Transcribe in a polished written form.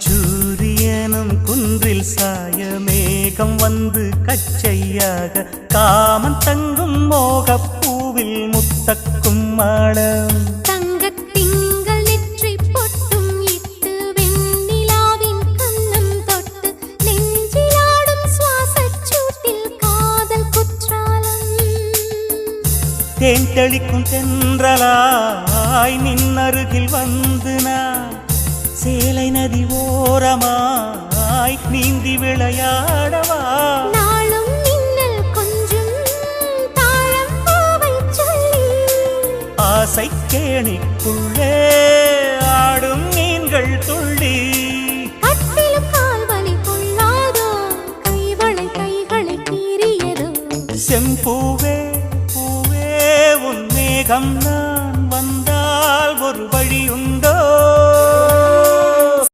அந்திச்சூரியனும் குன்றில் சாய மேகம் வந்து கச்சையாக காமன் தங்கும் மோகப்பூவில் முத்தக்கும் மாடம் தங்கத்திங்கள் நெற்றி பொட்டும் இட்டு வெண்ணிலாவின் கண்ணம் தொட்டு நெஞ்சிலாடும் சுவாசச் சூட்டில் காதல் குற்றாலம் தேன் தெளிக்கும் தென்றலாய் நின்னருகில் வந்து நான் சேலை நதி ஓரமாய் நீந்தி விளையாடவா நாளும் மின்னல் கொஞ்சம் தாழம் பூவை சொல்லி ஆசை கேணிக்குள்ளே ஆடும் மீன்கள் துள்ளி கட்டிலும் கால்வலி கொள்ளாதோ கைகளை கீறியதோ செம்பூவே பூவே உன் மேகம் நான் வந்தால் ஒரு வழி உண்டோ